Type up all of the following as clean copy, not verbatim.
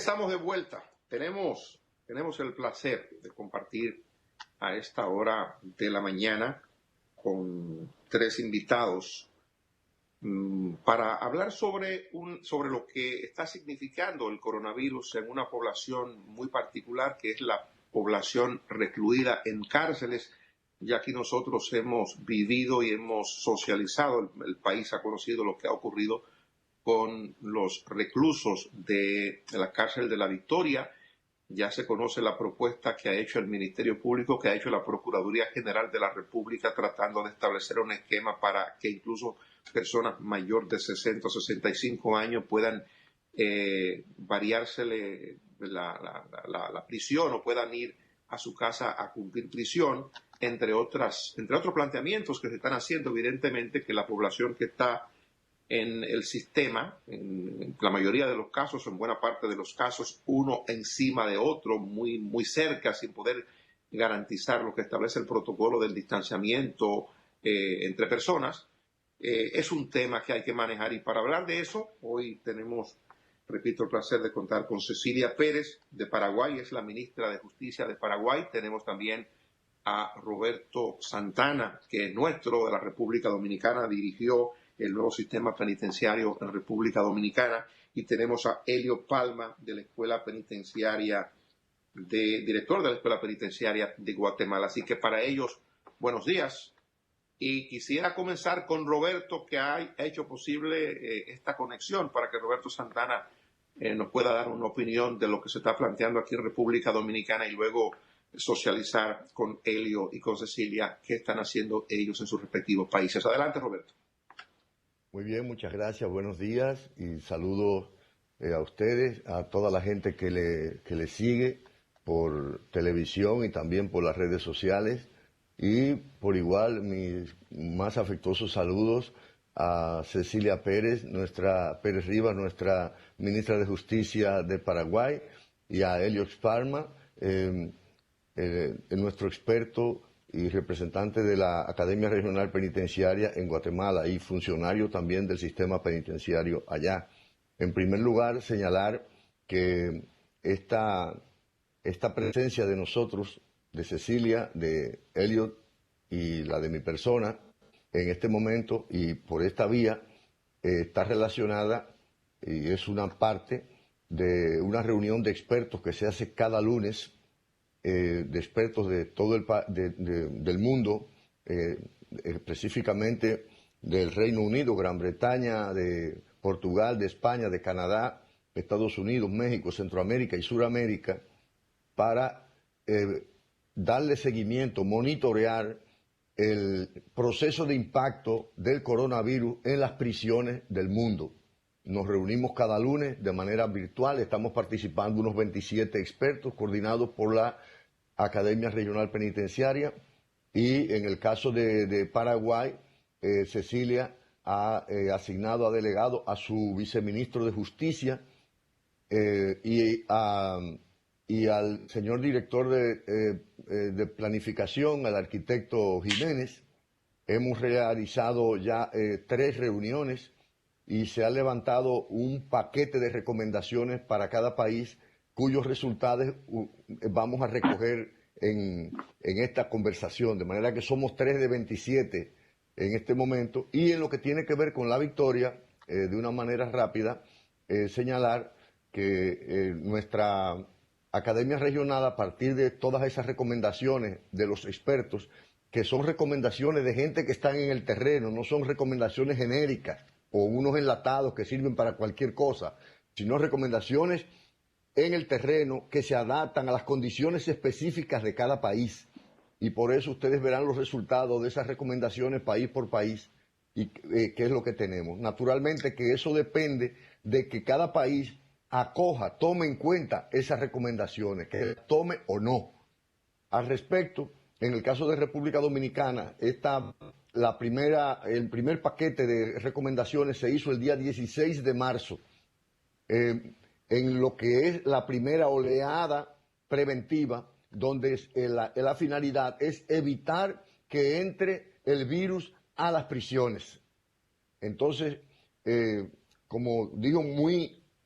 estamos de vuelta. Tenemos el placer de compartir a esta hora de la mañana con tres invitados para hablar sobre lo que está significando el coronavirus en una población muy particular, que es la población recluida en cárceles. Ya aquí nosotros hemos vivido y hemos socializado, el país ha conocido lo que ha ocurrido con los reclusos de la cárcel de La Victoria. Ya se conoce la propuesta que ha hecho el Ministerio Público, que ha hecho la Procuraduría General de la República, tratando de establecer un esquema para que incluso personas mayores de 60 o 65 años puedan variársele la prisión o puedan ir a su casa a cumplir prisión, entre otros planteamientos que se están haciendo. Evidentemente que la población que está en el sistema, en la mayoría de los casos, en buena parte de los casos, uno encima de otro, muy cerca, sin poder garantizar lo que establece el protocolo del distanciamiento entre personas, es un tema que hay que manejar. Y para hablar de eso, hoy tenemos, repito, el placer de contar con Cecilia Pérez de Paraguay, es la ministra de Justicia de Paraguay. Tenemos también a Roberto Santana, que es nuestro, de la República Dominicana, dirigió el nuevo sistema penitenciario en República Dominicana, y tenemos a Elio Palma de la Escuela Penitenciaria, director de la Escuela Penitenciaria de Guatemala. Así que para ellos, buenos días. Y quisiera comenzar con Roberto, que ha hecho posible esta conexión, para que Roberto Santana nos pueda dar una opinión de lo que se está planteando aquí en República Dominicana, y luego socializar con Elio y con Cecilia qué están haciendo ellos en sus respectivos países. Adelante, Roberto. Muy bien, muchas gracias, buenos días y saludos a ustedes, a toda la gente que le sigue por televisión y también por las redes sociales, y por igual mis más afectuosos saludos a Cecilia Pérez, Pérez Rivas, nuestra ministra de Justicia de Paraguay, y a Elio Palma, nuestro experto y representante de la Academia Regional Penitenciaria en Guatemala y funcionario también del sistema penitenciario allá. En primer lugar, señalar que esta presencia de nosotros, de Cecilia, de Elliot y la de mi persona, en este momento y por esta vía, está relacionada y es una parte de una reunión de expertos que se hace cada lunes, de expertos de todo del mundo, específicamente del Reino Unido, Gran Bretaña, de Portugal, de España, de Canadá, Estados Unidos, México, Centroamérica y Suramérica, para darle seguimiento, monitorear el proceso de impacto del coronavirus en las prisiones del mundo. Nos reunimos cada lunes de manera virtual, estamos participando unos 27 expertos coordinados por la Academia Regional Penitenciaria, y en el caso de Paraguay, Cecilia ha asignado, ha delegado a su viceministro de Justicia y al señor director de Planificación, al arquitecto Jiménez. Hemos realizado ya 3 reuniones y se ha levantado un paquete de recomendaciones para cada país, cuyos resultados vamos a recoger en esta conversación, de manera que somos 3 de 27 en este momento. Y en lo que tiene que ver con La Victoria, de una manera rápida, señalar que nuestra Academia Regional, a partir de todas esas recomendaciones de los expertos, que son recomendaciones de gente que están en el terreno, no son recomendaciones genéricas o unos enlatados que sirven para cualquier cosa, sino recomendaciones en el terreno que se adaptan a las condiciones específicas de cada país. Y por eso ustedes verán los resultados de esas recomendaciones país por país y qué es lo que tenemos. Naturalmente que eso depende de que cada país acoja, tome en cuenta esas recomendaciones, que las tome o no. Al respecto, en el caso de República Dominicana, el primer paquete de recomendaciones se hizo el día 16 de marzo, en lo que es la primera oleada preventiva, donde la finalidad es evitar que entre el virus a las prisiones. Entonces, como digo,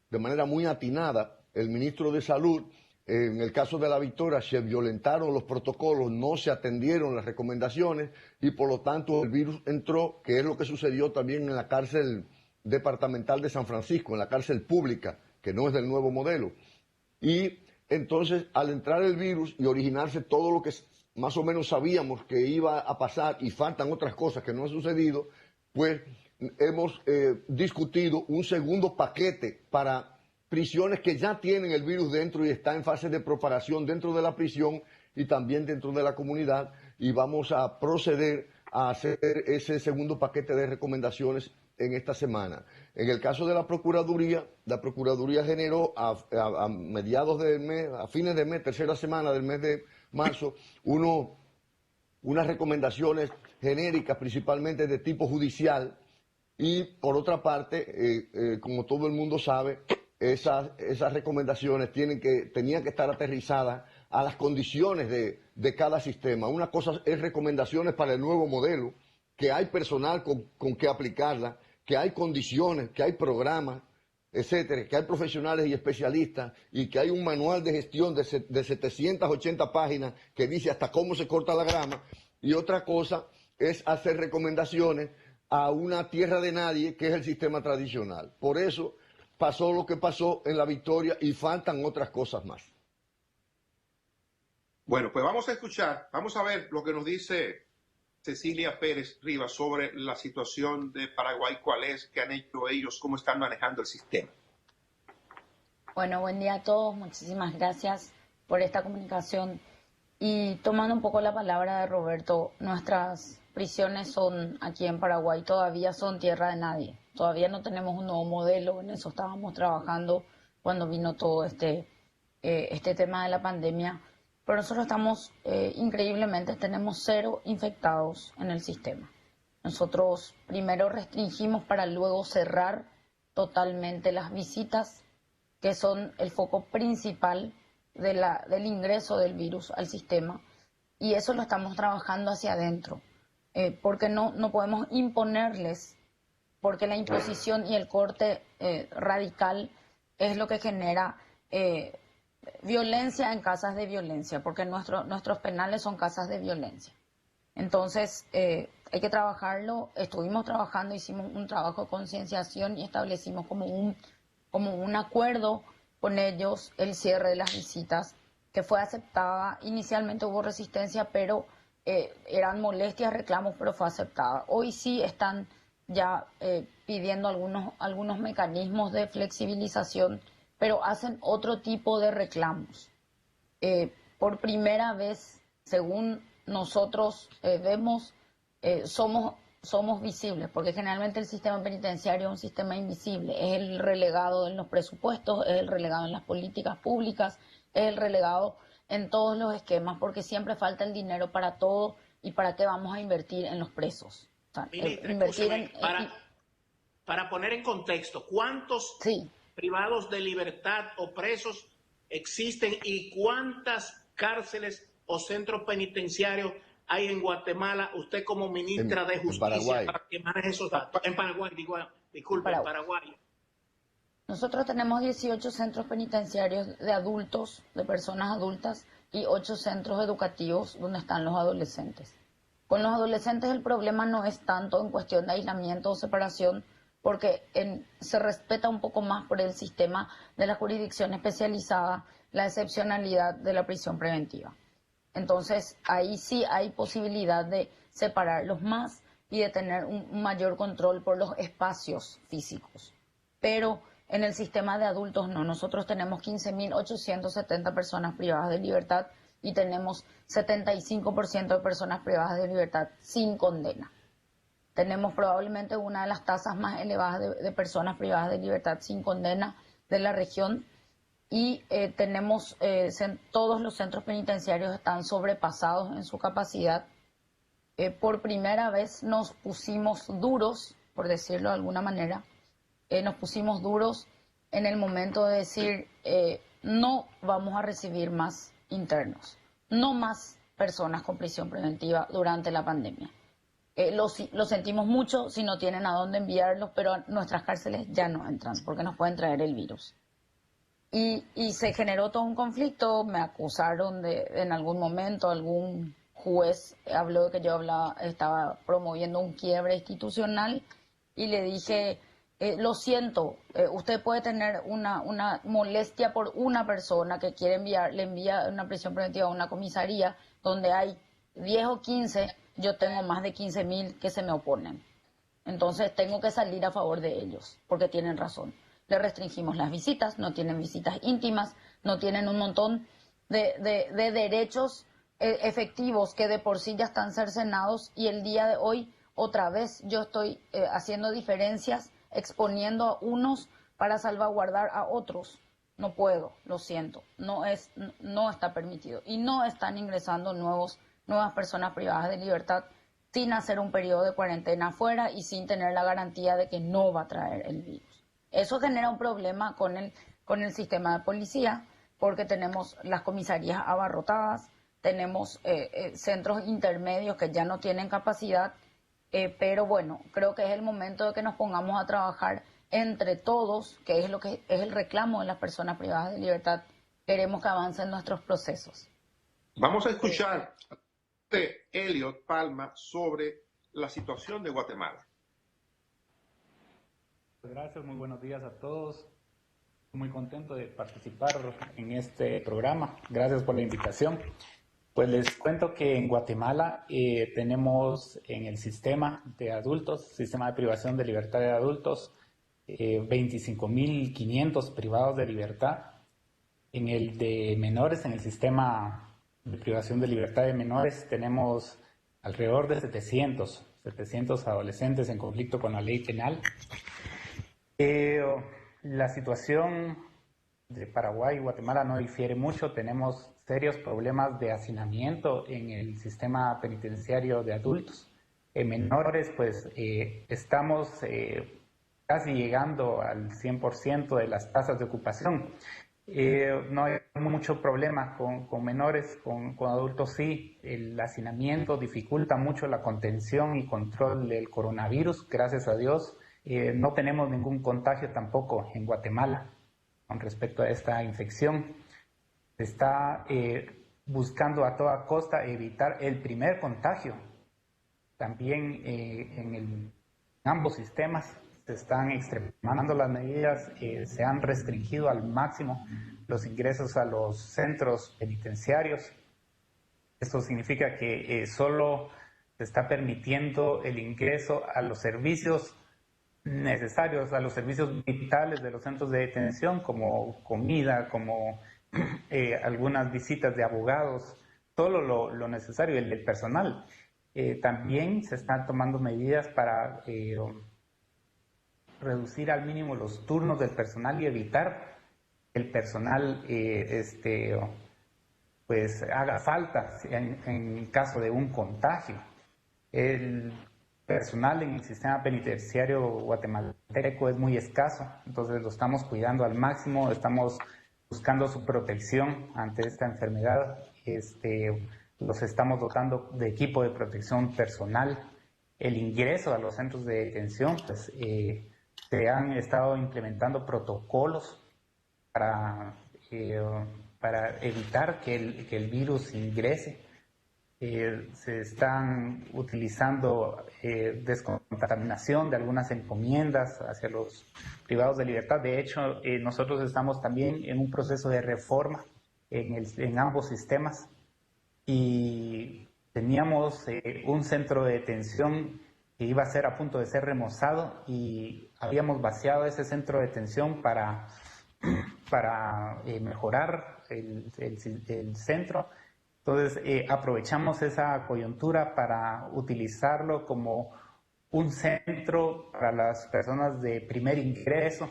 de manera muy atinada, el ministro de Salud. En el caso de La Victoria se violentaron los protocolos, no se atendieron las recomendaciones y por lo tanto el virus entró, que es lo que sucedió también en la cárcel departamental de San Francisco, en la cárcel pública, que no es del nuevo modelo. Y entonces al entrar el virus y originarse todo lo que más o menos sabíamos que iba a pasar y faltan otras cosas que no han sucedido, pues hemos discutido un segundo paquete para prisiones que ya tienen el virus dentro y están en fase de propagación dentro de la prisión y también dentro de la comunidad, y vamos a proceder a hacer ese segundo paquete de recomendaciones en esta semana. En el caso de la Procuraduría generó a mediados del mes, a fines de mes, tercera semana del mes de marzo, unas recomendaciones genéricas principalmente de tipo judicial, y por otra parte, como todo el mundo sabe, esas recomendaciones tenían que estar aterrizadas a las condiciones de cada sistema. Una cosa es recomendaciones para el nuevo modelo, que hay personal con que aplicarla, que hay condiciones, que hay programas, etcétera, que hay profesionales y especialistas y que hay un manual de gestión de 780 páginas que dice hasta cómo se corta la grama. Y otra cosa es hacer recomendaciones a una tierra de nadie, que es el sistema tradicional. Por eso pasó lo que pasó en La Victoria y faltan otras cosas más. Bueno, pues vamos a escuchar, vamos a ver lo que nos dice Cecilia Pérez Rivas sobre la situación de Paraguay, cuál es, qué han hecho ellos, cómo están manejando el sistema. Bueno, buen día a todos, muchísimas gracias por esta comunicación. Y tomando un poco la palabra de Roberto, nuestras prisiones son aquí en Paraguay, todavía son tierra de nadie. Todavía no tenemos un nuevo modelo, en eso estábamos trabajando cuando vino todo este tema de la pandemia. Pero nosotros estamos, increíblemente, tenemos 0 infectados en el sistema. Nosotros primero restringimos para luego cerrar totalmente las visitas, que son el foco principal del ingreso del virus al sistema. Y eso lo estamos trabajando hacia adentro, porque no podemos imponerles, porque la imposición y el corte radical es lo que genera violencia en casas de violencia, porque nuestros penales son casas de violencia. Entonces, hay que trabajarlo. Estuvimos trabajando, hicimos un trabajo de concienciación y establecimos como un acuerdo con ellos el cierre de las visitas, que fue aceptada. Inicialmente hubo resistencia, pero eran molestias, reclamos, pero fue aceptada. Hoy sí están ya pidiendo algunos mecanismos de flexibilización, pero hacen otro tipo de reclamos. Por primera vez, según nosotros vemos, somos visibles, porque generalmente el sistema penitenciario es un sistema invisible, es el relegado en los presupuestos, es el relegado en las políticas públicas, es el relegado en todos los esquemas, porque siempre falta el dinero para todo y para qué vamos a invertir en los presos. O sea, Ministra, para poner en contexto, ¿cuántos privados de libertad o presos existen y cuántas cárceles o centros penitenciarios hay en Guatemala? Usted como ministra de Justicia, para que maneje esos datos. En Paraguay, disculpe, en Paraguay. Nosotros tenemos 18 centros penitenciarios de adultos, de personas adultas, y 8 centros educativos donde están los adolescentes. Con los adolescentes el problema no es tanto en cuestión de aislamiento o separación, porque se respeta un poco más por el sistema de la jurisdicción especializada la excepcionalidad de la prisión preventiva. Entonces, ahí sí hay posibilidad de separarlos más y de tener un mayor control por los espacios físicos. Pero en el sistema de adultos no. Nosotros tenemos 15.870 personas privadas de libertad y tenemos 75% de personas privadas de libertad sin condena. Tenemos probablemente una de las tasas más elevadas de personas privadas de libertad sin condena de la región. Y tenemos, todos los centros penitenciarios están sobrepasados en su capacidad. Por primera vez nos pusimos duros, por decirlo de alguna manera, nos pusimos duros en el momento de decir, no vamos a recibir más internos, no más personas con prisión preventiva durante la pandemia. Lo sentimos mucho si no tienen a dónde enviarlos, pero a nuestras cárceles ya no entran porque nos pueden traer el virus. Y se generó todo un conflicto, me acusaron en algún momento, algún juez habló de que yo estaba promoviendo un quiebre institucional y le dije, lo siento, usted puede tener una molestia por una persona que le envía una prisión preventiva a una comisaría donde hay 10 o 15, yo tengo más de 15.000 que se me oponen. Entonces tengo que salir a favor de ellos, porque tienen razón. Le restringimos las visitas, no tienen visitas íntimas, no tienen un montón de derechos efectivos que de por sí ya están cercenados, y el día de hoy otra vez yo estoy haciendo diferencias, exponiendo a unos para salvaguardar a otros. No puedo, lo siento, no está permitido. Y no están ingresando nuevas personas privadas de libertad sin hacer un periodo de cuarentena afuera y sin tener la garantía de que no va a traer el virus. Eso genera un problema con el sistema de policía, porque tenemos las comisarías abarrotadas, tenemos centros intermedios que ya no tienen capacidad, pero bueno, creo que es el momento de que nos pongamos a trabajar entre todos, que es lo que es el reclamo de las personas privadas de libertad. Queremos que avancen nuestros procesos. Vamos a escuchar de Elliot Palma sobre la situación de Guatemala. Gracias, muy buenos días a todos. Muy contento de participar en este programa. Gracias por la invitación. Pues les cuento que en Guatemala tenemos en el sistema de adultos, sistema de privación de libertad de adultos, 25.500 privados de libertad. En el de menores, en el sistema de privación de libertad de menores, tenemos alrededor de 700 adolescentes en conflicto con la ley penal. La situación de Paraguay y Guatemala no difiere mucho. Tenemos serios problemas de hacinamiento en el sistema penitenciario de adultos. En menores, pues estamos casi llegando al 100% de las tasas de ocupación. No hay mucho problema con menores, con adultos sí. El hacinamiento dificulta mucho la contención y control del coronavirus, gracias a Dios. No tenemos ningún contagio tampoco en Guatemala con respecto a esta infección. Se está buscando a toda costa evitar el primer contagio. También en ambos sistemas se están extremando las medidas, se han restringido al máximo los ingresos a los centros penitenciarios. Esto significa que solo se está permitiendo el ingreso a los servicios necesarios, a los servicios vitales de los centros de detención, como comida, como algunas visitas de abogados, todo lo necesario, el personal. También se están tomando medidas para reducir al mínimo los turnos del personal y evitar que el personal pues haga falta en caso de un contagio. El personal en el sistema penitenciario guatemalteco es muy escaso, entonces lo estamos cuidando al máximo, estamos buscando su protección ante esta enfermedad, los estamos dotando de equipo de protección personal. El ingreso a los centros de detención, pues se han estado implementando protocolos para evitar que el virus ingrese. Se están utilizando descontaminación de algunas encomiendas hacia los privados de libertad. De hecho, nosotros estamos también en un proceso de reforma en ambos sistemas, y teníamos un centro de detención que iba a ser a punto de ser remozado, y habíamos vaciado ese centro de detención para mejorar el centro. Entonces, aprovechamos esa coyuntura para utilizarlo como un centro para las personas de primer ingreso,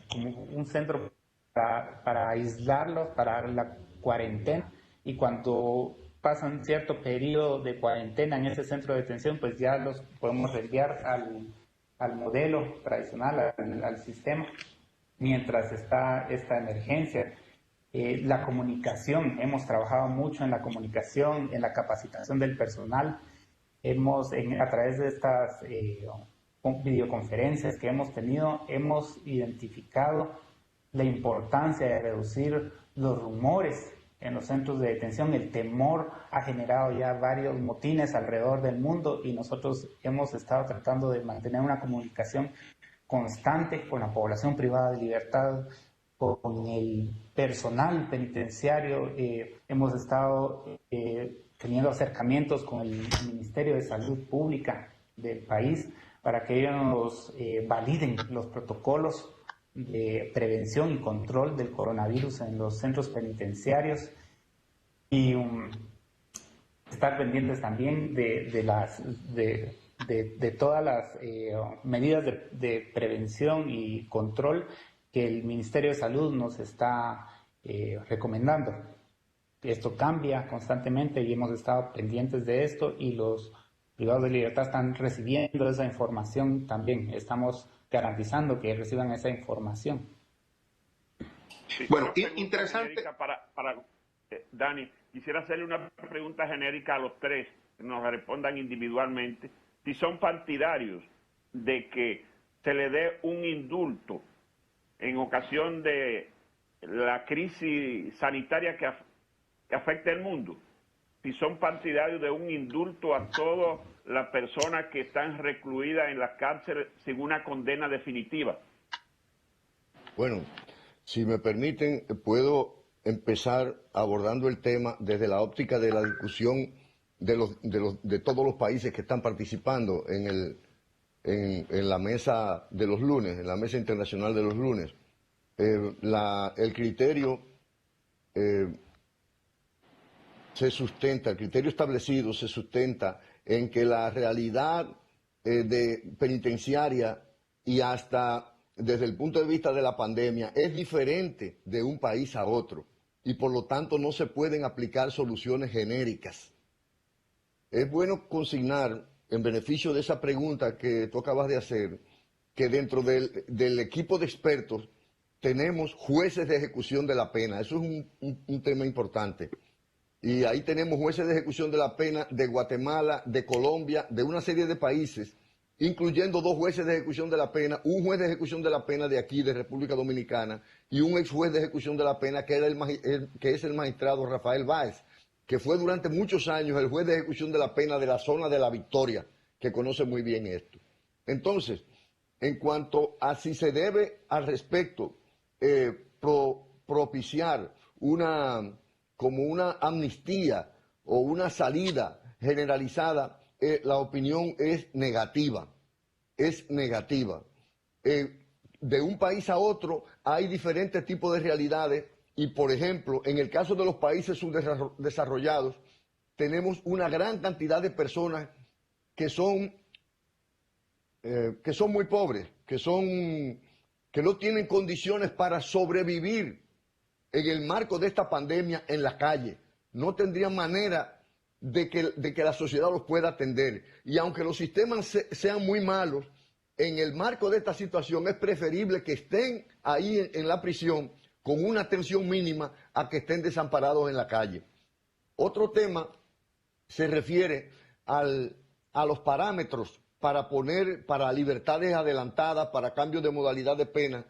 como un centro para aislarlos, para la cuarentena, y cuando pasan cierto periodo de cuarentena en ese centro de detención, pues ya los podemos enviar al modelo tradicional, al sistema, mientras está esta emergencia. La comunicación, hemos trabajado mucho en la comunicación, en la capacitación del personal. A través de estas videoconferencias que hemos tenido, hemos identificado la importancia de reducir los rumores en los centros de detención. El temor ha generado ya varios motines alrededor del mundo y nosotros hemos estado tratando de mantener una comunicación constante con la población privada de libertad, con el personal penitenciario. Hemos estado teniendo acercamientos con el Ministerio de Salud Pública del país para que ellos nos validen los protocolos de prevención y control del coronavirus en los centros penitenciarios y estar pendientes también de todas las medidas de prevención y control que el Ministerio de Salud nos está recomendando. Esto cambia constantemente y hemos estado pendientes de esto y los privados de libertad están recibiendo esa información también. Estamos garantizando que reciban esa información. Bueno, interesante. Dani, quisiera hacerle una pregunta genérica a los tres, que nos respondan individualmente. Si son partidarios de que se le dé un indulto en ocasión de la crisis sanitaria que afecta el mundo, si son partidarios de un indulto a todas las personas que están recluidas en las cárceles sin una condena definitiva. Bueno, si me permiten, puedo empezar abordando el tema desde la óptica de la discusión de todos los países que están participando en la mesa de los lunes, en la mesa internacional de los lunes. El criterio se sustenta, el criterio establecido se sustenta en que la realidad penitenciaria y hasta desde el punto de vista de la pandemia es diferente de un país a otro y por lo tanto no se pueden aplicar soluciones genéricas. Es bueno consignar, en beneficio de esa pregunta que tú acabas de hacer, que dentro del equipo de expertos tenemos jueces de ejecución de la pena. Eso es un tema importante. Y ahí tenemos jueces de ejecución de la pena de Guatemala, de Colombia, de una serie de países, incluyendo 2 jueces de ejecución de la pena, un juez de ejecución de la pena de aquí, de República Dominicana, y un ex juez de ejecución de la pena que es el magistrado Rafael Báez, que fue durante muchos años el juez de ejecución de la pena de la zona de La Victoria, que conoce muy bien esto. Entonces, en cuanto a si se debe al respecto propiciar como una amnistía o una salida generalizada, la opinión es negativa. Es negativa. De un país a otro hay diferentes tipos de realidades y, por ejemplo, en el caso de los países subdesarrollados, tenemos una gran cantidad de personas que son muy pobres, que no tienen condiciones para sobrevivir en el marco de esta pandemia en la calle. No tendrían manera de que la sociedad los pueda atender. Y aunque los sistemas sean muy malos, en el marco de esta situación es preferible que estén ahí en la prisión con una atención mínima a que estén desamparados en la calle. Otro tema se refiere a los parámetros para libertades adelantadas, para cambios de modalidad de pena,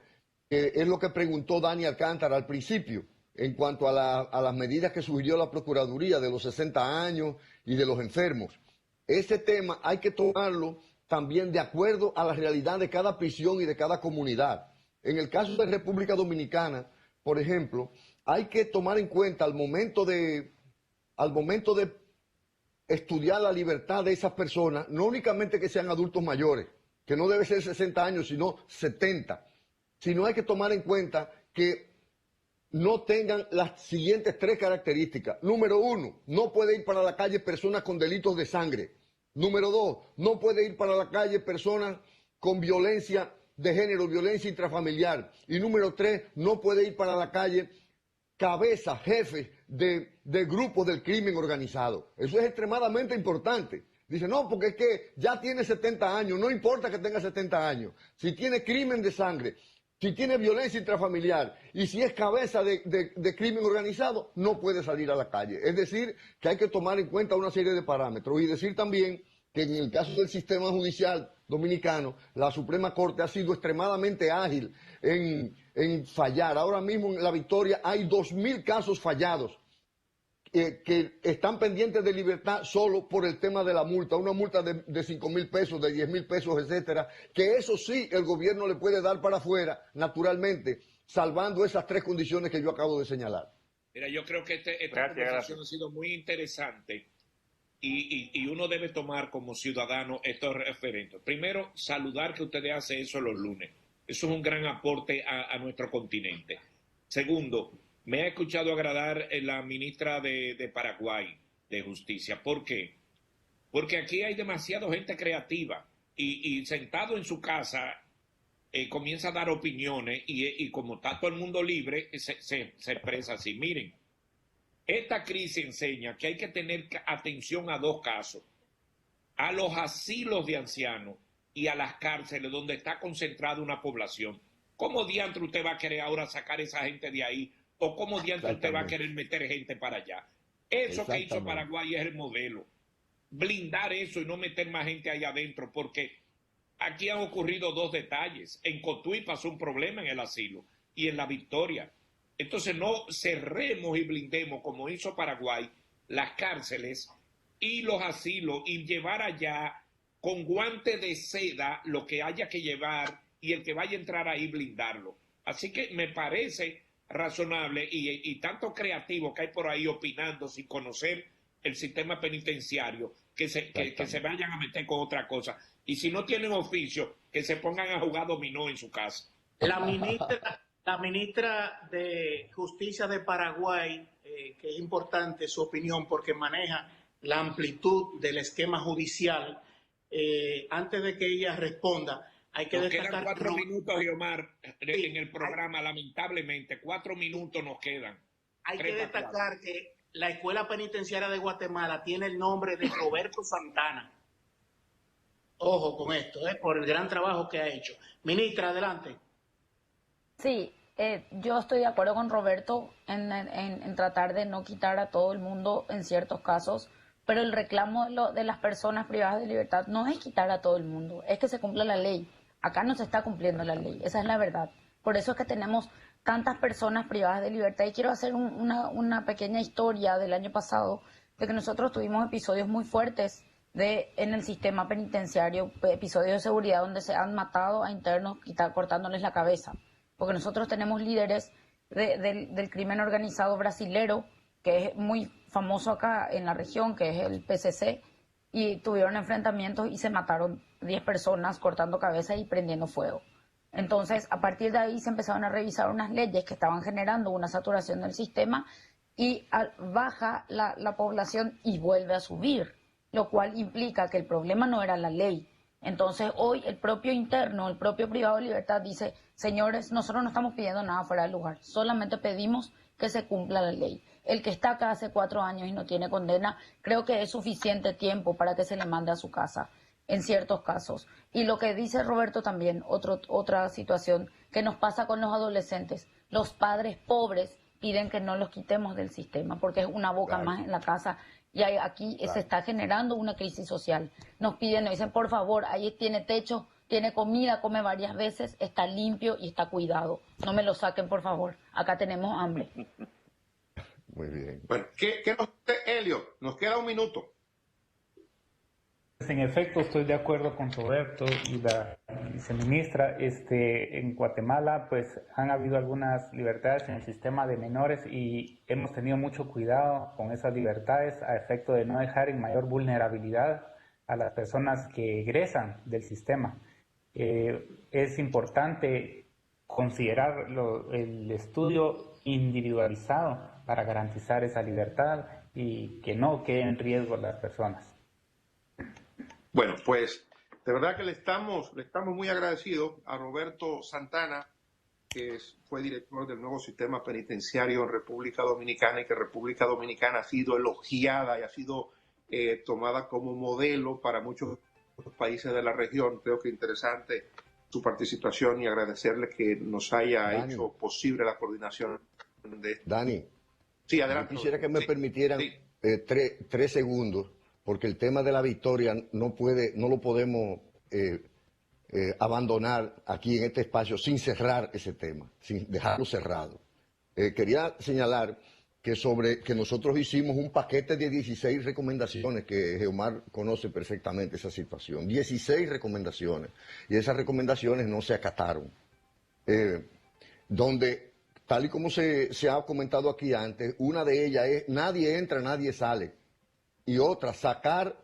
que es lo que preguntó Dani Alcántara al principio, en cuanto a las medidas que sugirió la Procuraduría de los 60 años y de los enfermos. Ese tema hay que tomarlo también de acuerdo a la realidad de cada prisión y de cada comunidad. En el caso de República Dominicana, por ejemplo, hay que tomar en cuenta al momento de estudiar la libertad de esas personas, no únicamente que sean adultos mayores, que no debe ser 60 años, sino 70, sino hay que tomar en cuenta que no tengan las siguientes 3 características. Número 1, no puede ir para la calle personas con delitos de sangre. Número 2, no puede ir para la calle personas con violencia de género, violencia intrafamiliar. Y número 3, no puede ir para la calle cabezas, jefes de grupos del crimen organizado. Eso es extremadamente importante. Dice, no, porque es que ya tiene 70 años, no importa que tenga 70 años. Si tiene crimen de sangre, si tiene violencia intrafamiliar y si es cabeza de crimen organizado, no puede salir a la calle. Es decir, que hay que tomar en cuenta una serie de parámetros y decir también que en el caso del sistema judicial dominicano, la Suprema Corte ha sido extremadamente ágil en fallar. Ahora mismo en La Victoria hay 2.000 casos fallados que están pendientes de libertad solo por el tema de la multa, una multa de 5.000 pesos, de 10.000 pesos, etcétera, que eso sí el gobierno le puede dar para afuera, naturalmente, salvando esas 3 condiciones que yo acabo de señalar. Mira, yo creo que esta conversación ha sido muy interesante y uno debe tomar como ciudadano estos referentes. Primero, saludar que ustedes hacen eso los lunes. Eso es un gran aporte a nuestro continente. Segundo, me ha escuchado agradar la ministra de Paraguay de Justicia. ¿Por qué? Porque aquí hay demasiada gente creativa y sentado en su casa comienza a dar opiniones y como está todo el mundo libre, se expresa así. Miren, esta crisis enseña que hay que tener atención a 2 casos: a los asilos de ancianos y a las cárceles donde está concentrada una población. ¿Cómo diantre usted va a querer ahora sacar a esa gente de ahí? ¿O cómo diantre usted va a querer meter gente para allá? Eso que hizo Paraguay es el modelo. Blindar eso y no meter más gente ahí adentro, porque aquí han ocurrido 2 detalles. En Cotuí pasó un problema en el asilo y en La Victoria. Entonces no cerremos y blindemos, como hizo Paraguay, las cárceles y los asilos y llevar allá con guante de seda lo que haya que llevar y el que vaya a entrar ahí blindarlo. Así que me parece razonable y tanto creativo que hay por ahí opinando sin conocer el sistema penitenciario, que se vayan a meter con otra cosa. Y si no tienen oficio, que se pongan a jugar dominó en su casa. La ministra de Justicia de Paraguay, que es importante su opinión porque maneja la amplitud del esquema judicial, antes de que ella responda, hay que destacar... Quedan 4 minutos, Giomar, en el programa, lamentablemente. 4 minutos nos quedan. Hay que destacar que la Escuela Penitenciaria de Guatemala tiene el nombre de Roberto Santana. Ojo con esto, por el gran trabajo que ha hecho. Ministra, adelante. Sí, yo estoy de acuerdo con Roberto en tratar de no quitar a todo el mundo en ciertos casos, pero el reclamo de las personas privadas de libertad no es quitar a todo el mundo, es que se cumpla la ley. Acá no se está cumpliendo la ley, esa es la verdad. Por eso es que tenemos tantas personas privadas de libertad. Y quiero hacer una pequeña historia del año pasado, de que nosotros tuvimos episodios muy fuertes en el sistema penitenciario, episodios de seguridad donde se han matado a internos cortándoles la cabeza. Porque nosotros tenemos líderes del crimen organizado brasilero, que es muy famoso acá en la región, que es el PCC, y tuvieron enfrentamientos y se mataron 10 personas cortando cabezas y prendiendo fuego. Entonces, a partir de ahí se empezaron a revisar unas leyes que estaban generando una saturación del sistema y baja la población y vuelve a subir, lo cual implica que el problema no era la ley. Entonces, hoy el propio interno, el propio privado de libertad dice: señores, nosotros no estamos pidiendo nada fuera del lugar, solamente pedimos que se cumpla la ley. El que está acá hace 4 años y no tiene condena, creo que es suficiente tiempo para que se le mande a su casa, en ciertos casos. Y lo que dice Roberto también, otra situación que nos pasa con los adolescentes. Los padres pobres piden que no los quitemos del sistema, porque es una boca más en la casa. Y aquí se está generando una crisis social. Nos piden, nos dicen: por favor, ahí tiene techo, tiene comida, come varias veces, está limpio y está cuidado. No me lo saquen, por favor. Acá tenemos hambre. Muy bien. Bueno, ¿qué nos dice Elio? Nos queda 1 minuto. En efecto, estoy de acuerdo con Roberto y la viceministra. En Guatemala, pues, han habido algunas libertades en el sistema de menores y hemos tenido mucho cuidado con esas libertades a efecto de no dejar en mayor vulnerabilidad a las personas que egresan del sistema. Es importante considerar el estudio individualizado para garantizar esa libertad y que no queden en riesgo las personas. Bueno, pues de verdad que le estamos muy agradecidos a Roberto Santana, que fue director del nuevo sistema penitenciario en República Dominicana, y que República Dominicana ha sido elogiada y ha sido tomada como modelo para muchos países de la región. Creo que interesante su participación y agradecerle que nos haya hecho posible la coordinación de esto. Dani, sí, adelante. Quisiera que me permitieran 3 segundos porque el tema de la victoria no lo podemos abandonar aquí en este espacio sin cerrar ese tema, sin dejarlo cerrado. Quería señalar que nosotros hicimos un paquete de 16 recomendaciones, que Geomar conoce perfectamente esa situación, 16 recomendaciones, y esas recomendaciones no se acataron. Donde, tal y como se ha comentado aquí antes, una de ellas es nadie entra, nadie sale, y otra, sacar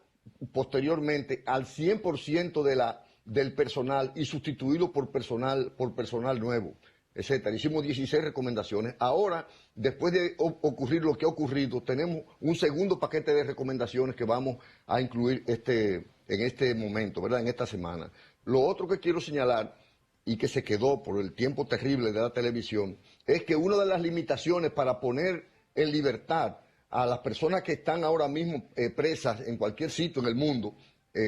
posteriormente al 100% del personal y sustituirlo por personal nuevo, etcétera. Hicimos 16 recomendaciones. Ahora, después de ocurrir lo que ha ocurrido, tenemos un segundo paquete de recomendaciones que vamos a incluir en este momento, ¿verdad? En esta semana. Lo otro que quiero señalar, y que se quedó por el tiempo terrible de la televisión, es que una de las limitaciones para poner en libertad a las personas que están ahora mismo presas en cualquier sitio en el mundo,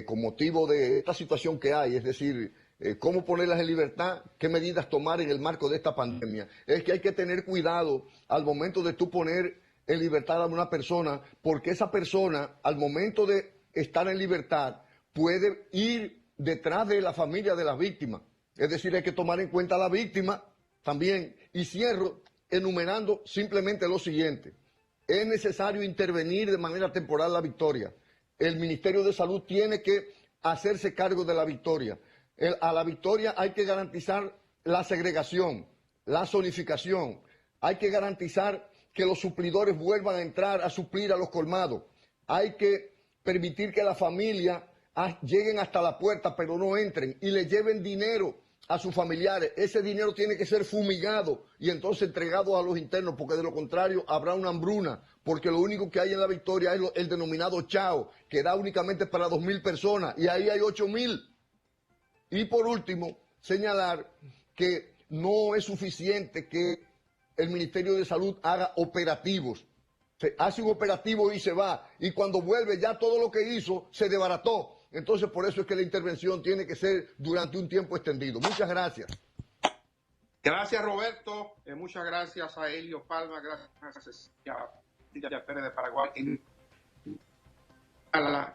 con motivo de esta situación que hay, es decir, cómo ponerlas en libertad, qué medidas tomar en el marco de esta pandemia, es que hay que tener cuidado al momento de tú poner en libertad a una persona, porque esa persona, al momento de estar en libertad, puede ir detrás de la familia de la víctima. Es decir, hay que tomar en cuenta a la víctima también. Y cierro enumerando simplemente lo siguiente. Es necesario intervenir de manera temporal la victoria. El Ministerio de Salud tiene que hacerse cargo de la victoria. A la victoria hay que garantizar la segregación, la zonificación. Hay que garantizar que los suplidores vuelvan a entrar a suplir a los colmados. Hay que permitir que la familia lleguen hasta la puerta, pero no entren y le lleven dinero a sus familiares. Ese dinero tiene que ser fumigado y entonces entregado a los internos, porque de lo contrario habrá una hambruna, porque lo único que hay en la victoria es el denominado chao, que da únicamente para 2.000 personas y ahí hay 8.000. Y por último, señalar que no es suficiente que el Ministerio de Salud haga operativos. Se hace un operativo y se va, y cuando vuelve ya todo lo que hizo se desbarató. Entonces, por eso es que la intervención tiene que ser durante un tiempo extendido. Muchas gracias. Gracias, Roberto. Muchas gracias a Elio Palma. Gracias a Cecilia Pérez de Paraguay.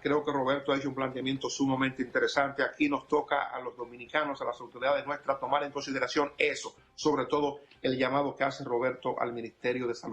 Creo que Roberto ha hecho un planteamiento sumamente interesante. Aquí nos toca a los dominicanos, a las autoridades nuestras, tomar en consideración eso, sobre todo el llamado que hace Roberto al Ministerio de Salud.